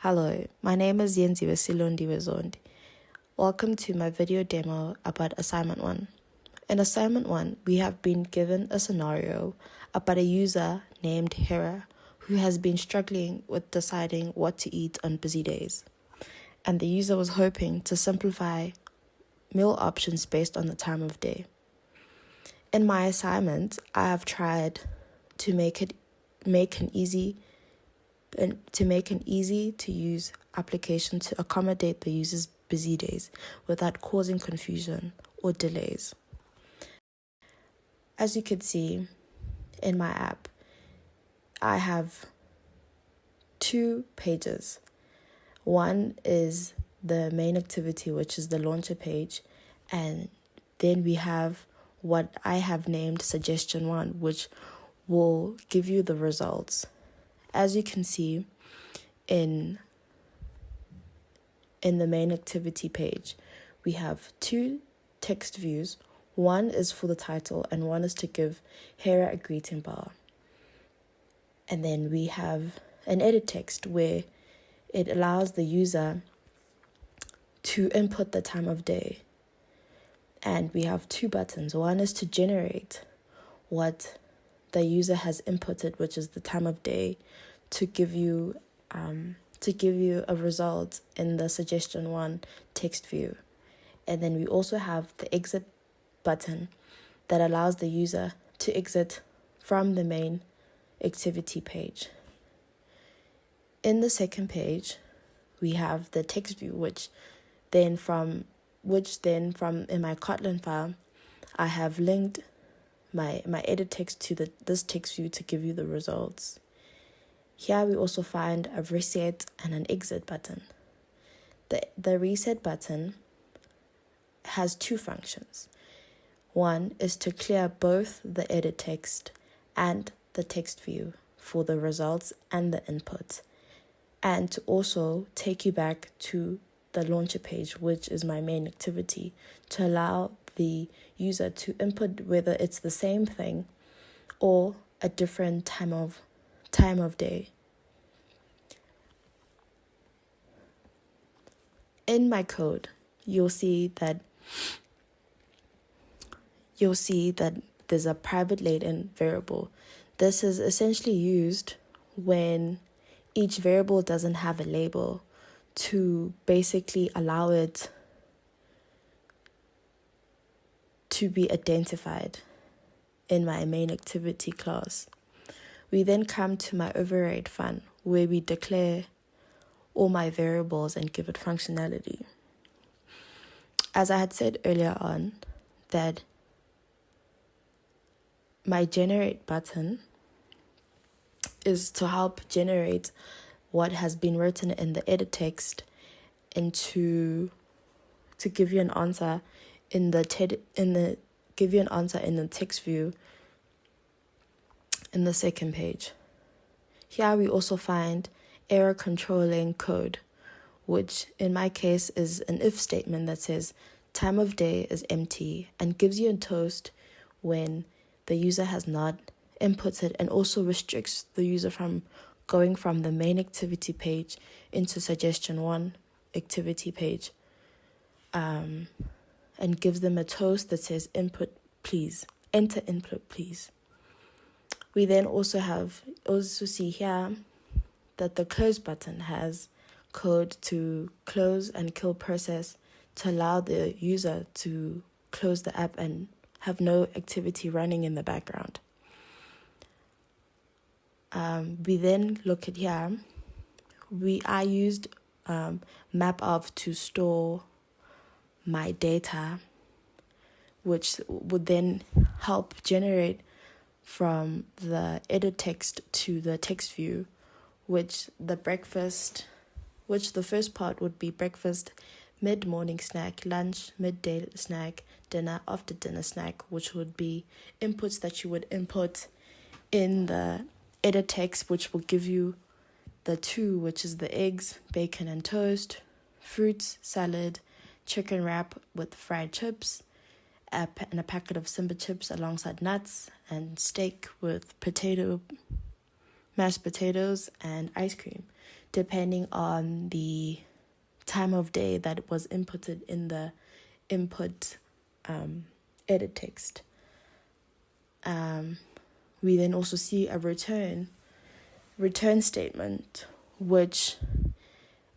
Hello, my name is Yenziwe Silondiwe Zondi. Welcome to my video demo about Assignment 1. In Assignment 1, we have been given a scenario about a user named Hera who has been struggling with deciding what to eat on busy days. And the user was hoping to simplify meal options based on the time of day. In my assignment, I have tried to make an easy to use application to accommodate the user's busy days without causing confusion or delays. As you can see in my app, I have 2 pages. One is the main activity, which is the launcher page, and then we have what I have named Suggestion 1, which will give you the results. As you can see in the main activity page, we have 2 text views. One is for the title and one is to give Hera a greeting bar. And then we have an edit text where it allows the user to input the time of day. And we have 2 buttons. One is to generate what the user has inputted, which is the time of day, to give you a result in the Suggestion 1 text view. And then we also have the exit button that allows the user to exit from the main activity page. In the second page, we have the text view, which then from in my Kotlin file, I have linked my edit text to this text view to give you the results. Here we also find a reset and an exit button. The reset button has 2 functions. One is to clear both the edit text and the text view for the results and the input, and to also take you back to the launcher page, which is my main activity, to allow the user to input whether it's the same thing or a different time of day. In my code, you'll see that there's a private latent variable. This is essentially used when each variable doesn't have a label to basically allow it to be identified in my main activity class. We then come to my override fun, where we declare all my variables and give it functionality. As I had said earlier on, that my generate button is to help generate what has been written in the edit text to give you an answer in the text view in the second page. Here we also find error controlling code, which in my case is an if statement that says time of day is empty and gives you a toast when the user has not inputted, and also restricts the user from going from the main activity page into Suggestion 1 activity page, and gives them a toast that says enter input please. We then also see here that the close button has code to close and kill process to allow the user to close the app and have no activity running in the background. We then look at here. I used MapOf to store my data, which would then help generate from the edit text to the text view, which the first part would be breakfast, mid-morning snack, lunch, midday snack, dinner, after dinner snack, which would be inputs that you would input in the edit text, which will give you the 2, which is the eggs, bacon and toast, fruits, salad, chicken wrap with fried chips, and a packet of Simba chips alongside nuts, and steak with mashed potatoes and ice cream. depending on the time of day that was inputted in the input edit text. We then also see a return statement, which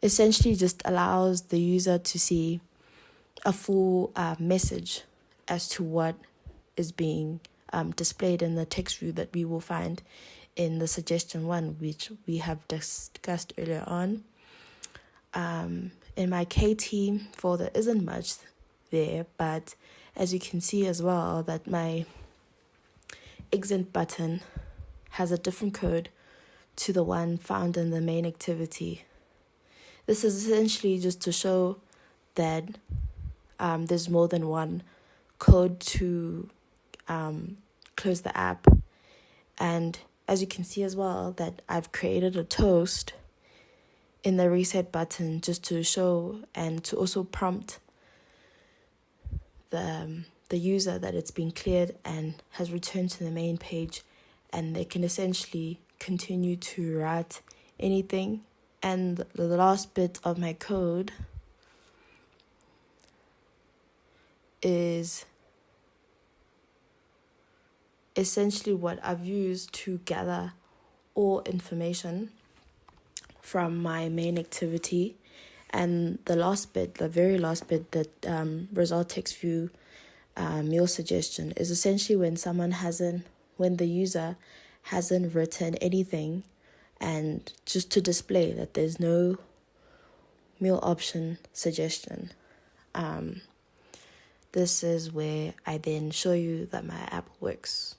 essentially just allows the user to see a full message as to what is being displayed in the text view that we will find in the suggestion 1, which we have discussed earlier on. In my KT folder isn't much there, but as you can see as well, that my exit button has a different code to the one found in the main activity. This is essentially just to show that there's more than one code to close the app. And as you can see as well, that I've created a toast in the reset button just to show and to also prompt the user that it's been cleared and has returned to the main page, and they can essentially continue to write anything. And the last bit of my code is essentially what I've used to gather all information from my main activity. And the very last bit, that result text view meal suggestion, is essentially when the user hasn't written anything, and just to display that there's no meal option suggestion. This is where I then show you that my app works.